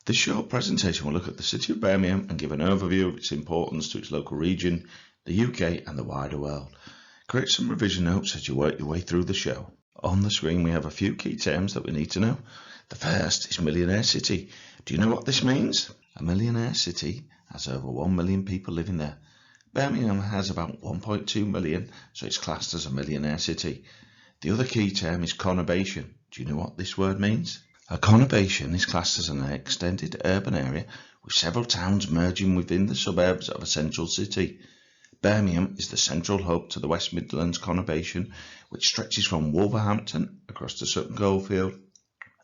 This short presentation will look at the city of Birmingham and give an overview of its importance to its local region, the UK and the wider world. Create some revision notes as you work your way through the show. On the screen we have a few key terms that we need to know. The first is millionaire city. Do you know what this means? A millionaire city has over 1 million people living there. Birmingham has about 1.2 million, so it's classed as a millionaire city. The other key term is conurbation. Do you know what this word means? A conurbation is classed as an extended urban area with several towns merging within the suburbs of a central city. Birmingham is the central hub to the West Midlands conurbation, which stretches from Wolverhampton across to Sutton Coldfield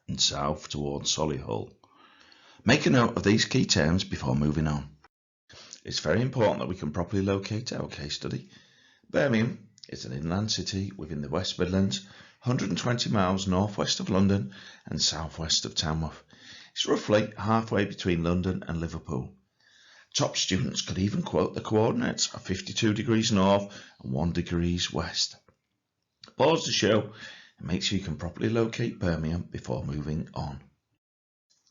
and south towards Solihull. Make a note of these key terms before moving on. It's very important that we can properly locate our case study. Birmingham is an inland city within the West Midlands, 120 miles northwest of London and southwest of Tamworth. It's roughly halfway between London and Liverpool. Top students could even quote the coordinates of 52 degrees north and 1 degrees west. Pause the show and make sure you can properly locate Birmingham before moving on.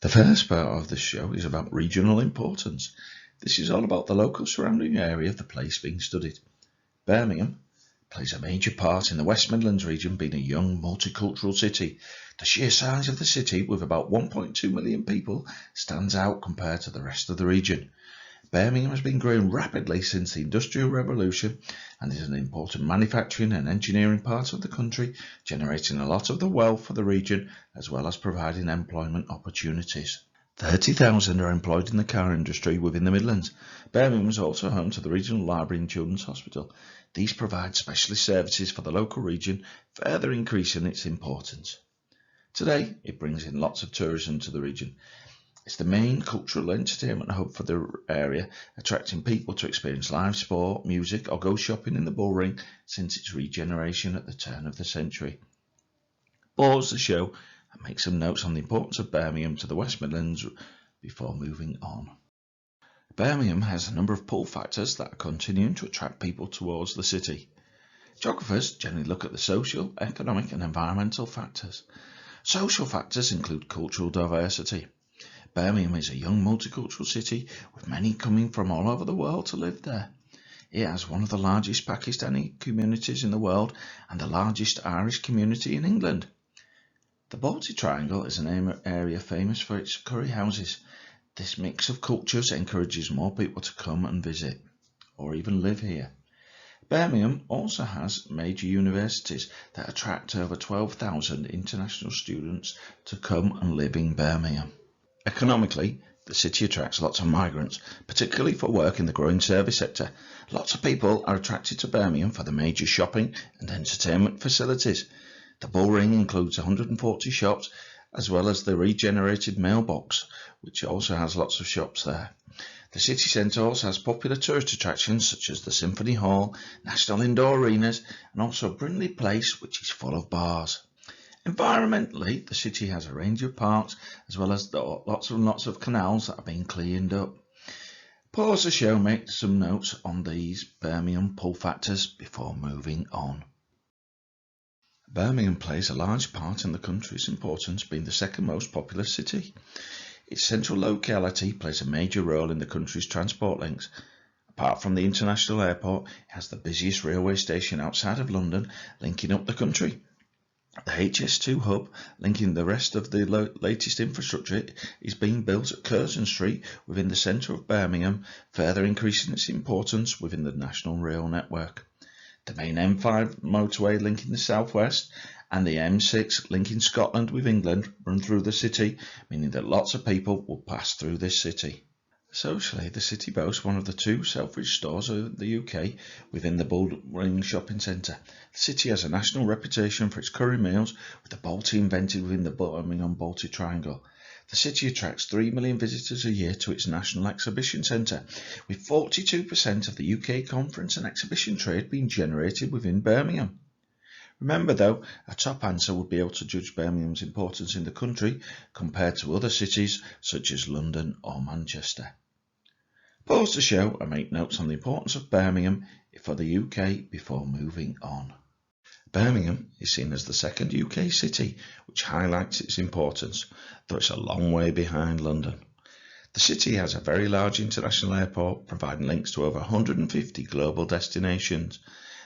The first part of the show is about regional importance. This is all about the local surrounding area of the place being studied. Birmingham plays a major part in the West Midlands region, being a young multicultural city. The sheer size of the city, with about 1.2 million people, stands out compared to the rest of the region. Birmingham has been growing rapidly since the Industrial Revolution and is an important manufacturing and engineering part of the country, generating a lot of the wealth for the region as well as providing employment opportunities. 30,000 are employed in the car industry within the Midlands. Birmingham is also home to the Regional Library and Children's Hospital. These provide specialist services for the local region, further increasing its importance. Today, it brings in lots of tourism to the region. It's the main cultural entertainment hub for the area, attracting people to experience live sport, music or go shopping in the Bullring since its regeneration at the turn of the century. Pause the show and make some notes on the importance of Birmingham to the West Midlands before moving on. Birmingham has a number of pull factors that are continuing to attract people towards the city. Geographers generally look at the social, economic and environmental factors. Social factors include cultural diversity. Birmingham is a young multicultural city with many coming from all over the world to live there. It has one of the largest Pakistani communities in the world and the largest Irish community in England. The Baltic Triangle is an area famous for its curry houses. This mix of cultures encourages more people to come and visit, or even live here. Birmingham also has major universities that attract over 12,000 international students to come and live in Birmingham. Economically, the city attracts lots of migrants, particularly for work in the growing service sector. Lots of people are attracted to Birmingham for the major shopping and entertainment facilities. The Bullring includes 140 shops, as well as the regenerated mailbox, which also has lots of shops there. The city centre also has popular tourist attractions such as the Symphony Hall, National Indoor Arenas, and also Brindley Place, which is full of bars. Environmentally, the city has a range of parks, as well as lots of canals that are being cleaned up. Pause the show, make some notes on these Birmingham pull factors before moving on. Birmingham plays a large part in the country's importance, being the second most populous city. Its central locality plays a major role in the country's transport links. Apart from the international airport, it has the busiest railway station outside of London, linking up the country. The HS2 hub, linking the rest of the latest infrastructure, is being built at Curzon Street within the centre of Birmingham, further increasing its importance within the national rail network. The main M5 motorway linking the southwest and the M6 linking Scotland with England run through the city, meaning that lots of people will pass through this city. Socially, the city boasts one of the 2 Selfridge stores of the UK within the Bullring shopping centre. The city has a national reputation for its curry meals, with the Balti invented within the Birmingham Baltic Triangle. The city attracts 3 million visitors a year to its National Exhibition Centre, with 42% of the UK conference and exhibition trade being generated within Birmingham. Remember though, a top answer would be able to judge Birmingham's importance in the country compared to other cities such as London or Manchester. Pause the show and make notes on the importance of Birmingham for the UK before moving on. Birmingham is seen as the second UK city, which highlights its importance, though it's a long way behind London. The city has a very large international airport, providing links to over 150 global destinations.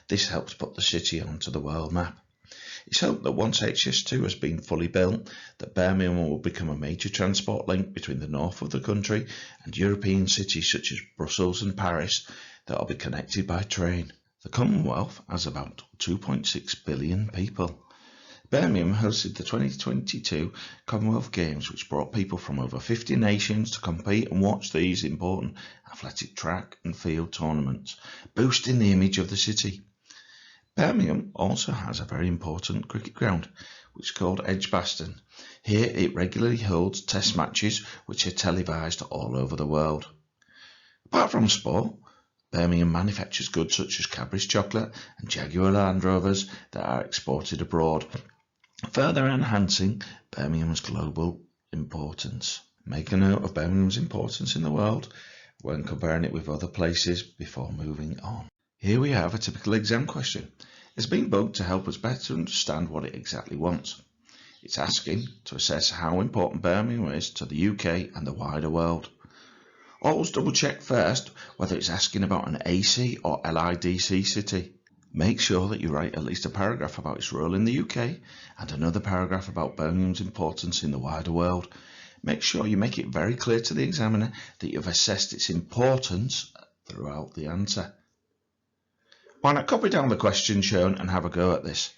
This helps put the city onto the world map. It's hoped that once HS2 has been fully built, that Birmingham will become a major transport link between the north of the country and European cities such as Brussels and Paris that will be connected by train. The Commonwealth has about 2.6 billion people. Birmingham hosted the 2022 Commonwealth Games, which brought people from over 50 nations to compete and watch these important athletic track and field tournaments, boosting the image of the city. Birmingham also has a very important cricket ground, which is called Edgbaston. Here it regularly holds test matches which are televised all over the world. Apart from sport, Birmingham manufactures goods such as Cadbury's chocolate and Jaguar Land Rovers that are exported abroad, further enhancing Birmingham's global importance. Make a note of Birmingham's importance in the world when comparing it with other places before moving on. Here we have a typical exam question. It's been built to help us better understand what it exactly wants. It's asking to assess how important Birmingham is to the UK and the wider world. Always double check first whether it's asking about an AC or LIDC city. Make sure that you write at least a paragraph about its role in the UK and another paragraph about Birmingham's importance in the wider world. Make sure you make it very clear to the examiner that you've assessed its importance throughout the answer. Why not copy down the question shown and have a go at this?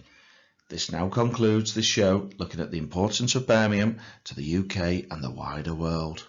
This now concludes this show looking at the importance of Birmingham to the UK and the wider world.